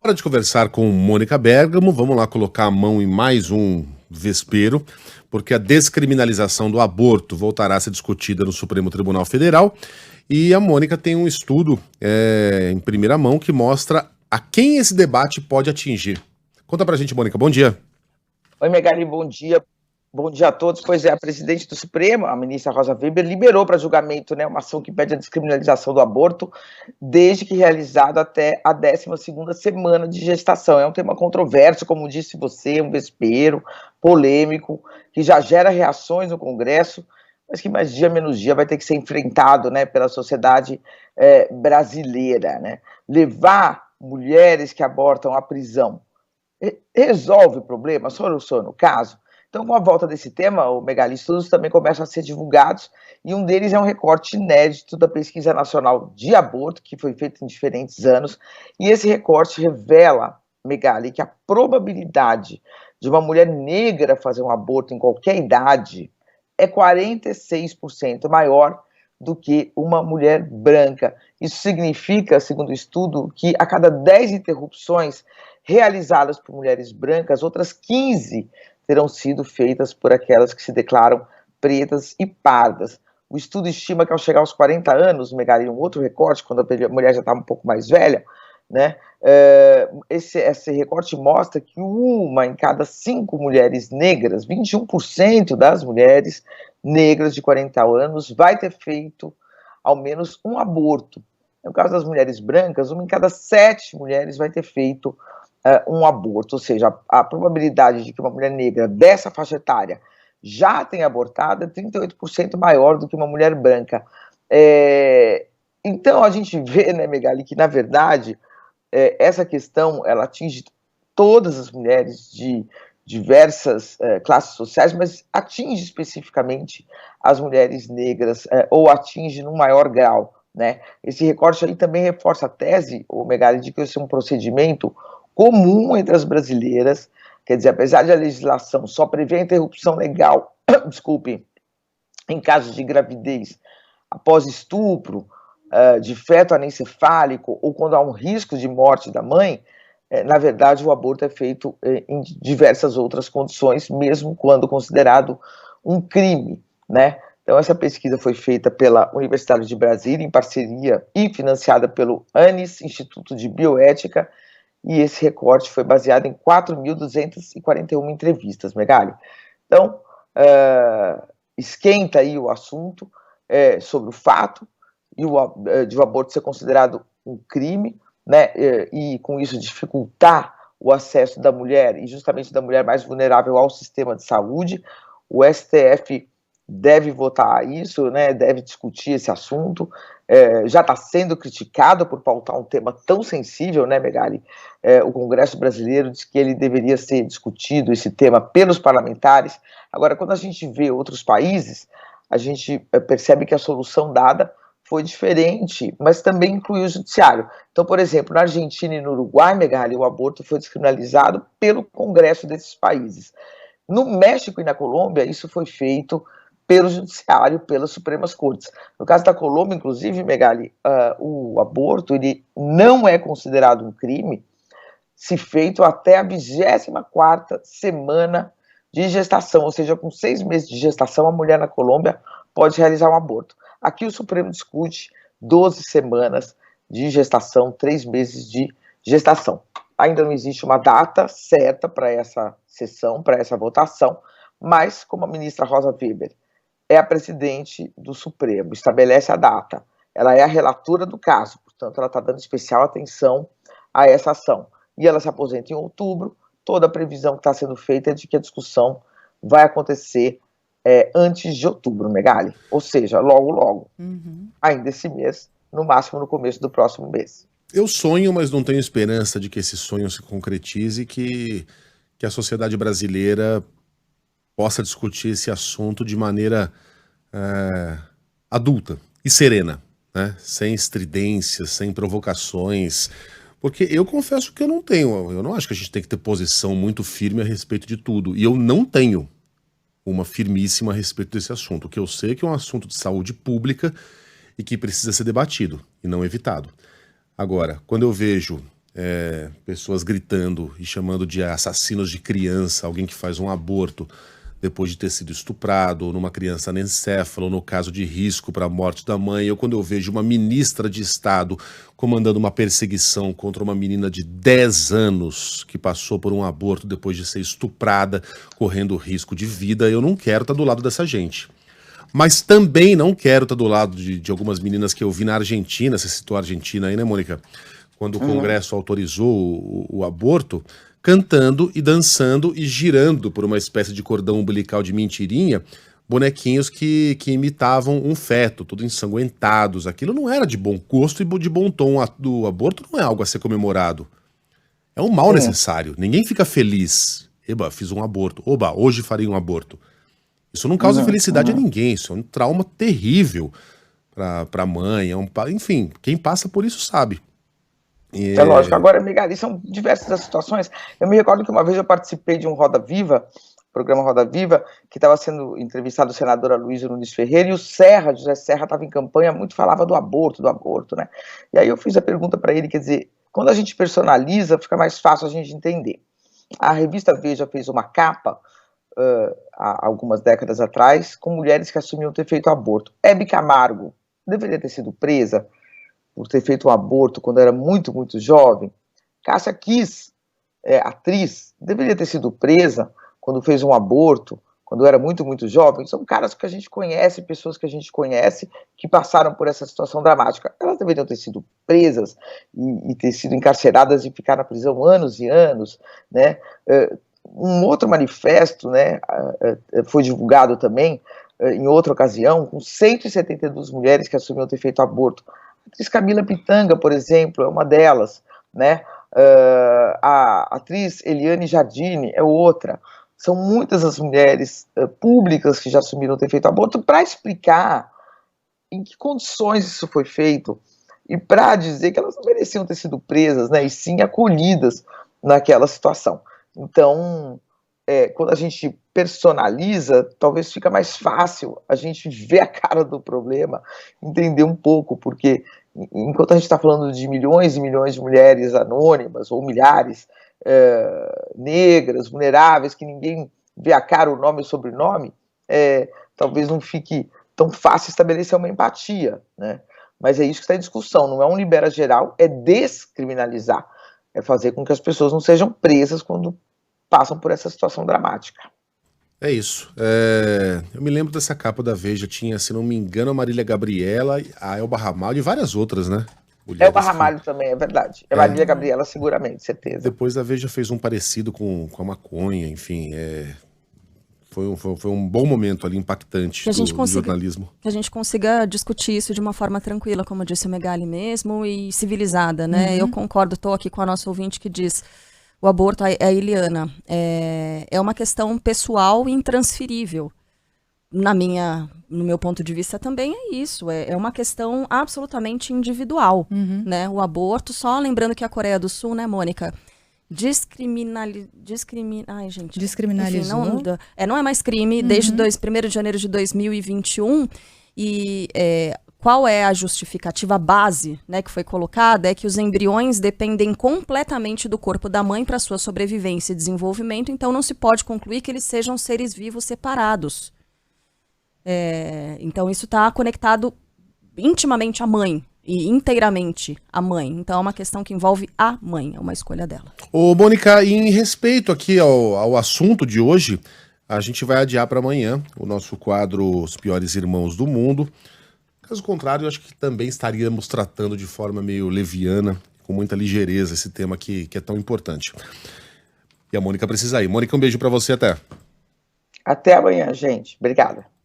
Hora de conversar com Mônica Bergamo. Vamos lá colocar a mão em mais um vespeiro, porque a descriminalização do aborto voltará a ser discutida no Supremo Tribunal Federal. E a Mônica tem um estudo em primeira mão que mostra a quem esse debate pode atingir. Conta pra gente, Mônica. Bom dia. Oi, Megali, bom dia. Bom dia a todos. Pois é, a presidente do Supremo, a ministra Rosa Weber, liberou para julgamento, uma ação que pede a descriminalização do aborto, desde que realizado até a 12ª semana de gestação. É um tema controverso, como disse você, um vespeiro, polêmico, que já gera reações no Congresso, mas que mais dia menos dia vai ter que ser enfrentado, pela sociedade brasileira. Levar mulheres que abortam à prisão resolve o problema, soluciona o caso? Então, com a volta desse tema, o Megali, estudos também começam a ser divulgados, e um deles é um recorte inédito da Pesquisa Nacional de Aborto, que foi feito em diferentes anos, e esse recorte revela, Megali, que a probabilidade de uma mulher negra fazer um aborto em qualquer idade é 46% maior do que uma mulher branca. Isso significa, segundo o estudo, que a cada 10 interrupções realizadas por mulheres brancas, outras 15 terão sido feitas por aquelas que se declaram pretas e pardas. O estudo estima que ao chegar aos 40 anos, Megali, um outro recorte, quando a mulher já está um pouco mais velha, esse recorte mostra que uma em cada 5 mulheres negras, 21% das mulheres negras de 40 anos, vai ter feito ao menos um aborto. No caso das mulheres brancas, uma em cada 7 mulheres vai ter feito um aborto, ou seja, a probabilidade de que uma mulher negra dessa faixa etária já tenha abortado é 38% maior do que uma mulher branca. Então, a gente vê, Megali, que, na verdade, essa questão ela atinge todas as mulheres de diversas classes sociais, mas atinge especificamente as mulheres negras, ou atinge num maior grau. Esse recorte aí também reforça a tese, Megali, de que esse é um procedimento comum entre as brasileiras, quer dizer, apesar de a legislação só prever a interrupção legal, em casos de gravidez após estupro, de feto anencefálico, ou quando há um risco de morte da mãe, na verdade o aborto é feito em diversas outras condições, mesmo quando considerado um crime, Então, essa pesquisa foi feita pela Universidade de Brasília, em parceria e financiada pelo ANIS, Instituto de Bioética, e esse recorte foi baseado em 4.241 entrevistas, Megali. Então, esquenta aí o assunto sobre o fato de o aborto ser considerado um crime, e com isso dificultar o acesso da mulher, e justamente da mulher mais vulnerável ao sistema de saúde. O STF deve votar isso, deve discutir esse assunto, já está sendo criticado por pautar um tema tão sensível, Megali? O Congresso brasileiro diz que ele deveria ser discutido, esse tema, pelos parlamentares. Agora, quando a gente vê outros países, a gente percebe que a solução dada foi diferente, mas também inclui o judiciário. Então, por exemplo, na Argentina e no Uruguai, Megali, o aborto foi descriminalizado pelo Congresso desses países. No México e na Colômbia, isso foi feito pelo judiciário, pelas Supremas Cortes. No caso da Colômbia, inclusive, Megali, o aborto ele não é considerado um crime se feito até a 24ª semana de gestação, ou seja, com 6 meses de gestação, a mulher na Colômbia pode realizar um aborto. Aqui o Supremo discute 12 semanas de gestação, 3 meses de gestação. Ainda não existe uma data certa para essa sessão, para essa votação, mas como a ministra Rosa Weber é a presidente do Supremo, estabelece a data, ela é a relatora do caso, portanto ela está dando especial atenção a essa ação. E ela se aposenta em outubro, toda a previsão que está sendo feita é de que a discussão vai acontecer antes de outubro, Megali, ou seja, logo, ainda esse mês, no máximo no começo do próximo mês. Eu sonho, mas não tenho esperança de que esse sonho se concretize, que a sociedade brasileira possa discutir esse assunto de maneira adulta e serena, sem estridências, sem provocações, porque eu confesso que eu não acho que a gente tem que ter posição muito firme a respeito de tudo, e eu não tenho uma firmíssima a respeito desse assunto, que eu sei que é um assunto de saúde pública e que precisa ser debatido e não evitado. Agora, quando eu vejo pessoas gritando e chamando de assassinos de criança, alguém que faz um aborto depois de ter sido estuprado, ou numa criança anencéfala, ou no caso de risco para a morte da mãe, ou quando eu vejo uma ministra de Estado comandando uma perseguição contra uma menina de 10 anos que passou por um aborto depois de ser estuprada, correndo risco de vida, eu não quero estar do lado dessa gente. Mas também não quero estar do lado de algumas meninas que eu vi na Argentina, você citou a Argentina aí, né, Mônica? Quando o Congresso autorizou o aborto, cantando e dançando e girando por uma espécie de cordão umbilical de mentirinha, bonequinhos que imitavam um feto, todos ensanguentados. Aquilo não era de bom gosto e de bom tom. O aborto não é algo a ser comemorado. É um mal necessário. Ninguém fica feliz. Eba, fiz um aborto. Oba, hoje farei um aborto. Isso não causa felicidade a ninguém. Isso é um trauma terrível para a mãe. Enfim, quem passa por isso sabe. É lógico. Agora, Megali, são diversas as situações. Eu me recordo que uma vez eu participei de um Roda Viva, programa Roda Viva, que estava sendo entrevistado o senador Aloysio Nunes Ferreira, e o José Serra, estava em campanha, muito falava do aborto, né? E aí eu fiz a pergunta para ele, quer dizer, quando a gente personaliza, fica mais fácil a gente entender. A revista Veja fez uma capa, há algumas décadas atrás, com mulheres que assumiam ter feito aborto. Hebe Camargo deveria ter sido presa por ter feito um aborto quando era muito, muito jovem. Cássia Kiss, atriz, deveria ter sido presa quando fez um aborto, quando era muito, muito jovem. São caras que a gente conhece, pessoas que a gente conhece, que passaram por essa situação dramática. Elas deveriam ter sido presas e ter sido encarceradas e ficar na prisão anos e anos, né? Um outro manifesto, né, foi divulgado também, em outra ocasião, com 172 mulheres que assumiam ter feito aborto. A atriz Camila Pitanga, por exemplo, é uma delas, né? A atriz Eliane Jardine é outra. São muitas as mulheres públicas que já assumiram ter feito aborto, para explicar em que condições isso foi feito e para dizer que elas não mereciam ter sido presas, né, e sim acolhidas naquela situação. Então, quando a gente personaliza, talvez fica mais fácil a gente ver a cara do problema, entender um pouco, porque enquanto a gente está falando de milhões e milhões de mulheres anônimas, ou milhares, negras, vulneráveis, que ninguém vê a cara, o nome e o sobrenome, talvez não fique tão fácil estabelecer uma empatia, né? Mas é isso que está em discussão, não é um libera geral, é descriminalizar, é fazer com que as pessoas não sejam presas quando passam por essa situação dramática. É isso. Eu me lembro dessa capa da Veja, tinha, se não me engano, a Marília Gabriela, a Elba Ramalho e várias outras, né? Elba Ramalho também, é verdade. A Marília Gabriela, seguramente, certeza. Depois a Veja fez um parecido com a maconha, enfim, foi um bom momento ali, impactante do jornalismo. Que a gente consiga discutir isso de uma forma tranquila, como disse o Megali mesmo, e civilizada, né? Eu concordo, estou aqui com a nossa ouvinte que diz... O aborto, a Eliana, é uma questão pessoal e intransferível. No meu ponto de vista também é isso. É uma questão absolutamente individual. Né? O aborto, só lembrando que a Coreia do Sul, né, Mônica, descriminalizou. Enfim, não é mais crime desde 1º de janeiro de 2021. E qual é a justificativa base, né, que foi colocada? É que os embriões dependem completamente do corpo da mãe para sua sobrevivência e desenvolvimento, então não se pode concluir que eles sejam seres vivos separados. Então isso está conectado intimamente à mãe e inteiramente à mãe. Então é uma questão que envolve a mãe, é uma escolha dela. Ô, Mônica, em respeito aqui ao assunto de hoje, a gente vai adiar para amanhã o nosso quadro Os Piores Irmãos do Mundo. Caso contrário, eu acho que também estaríamos tratando de forma meio leviana, com muita ligeireza, esse tema que é tão importante. E a Mônica precisa ir. Mônica, um beijo para você, até. Até amanhã, gente. Obrigada.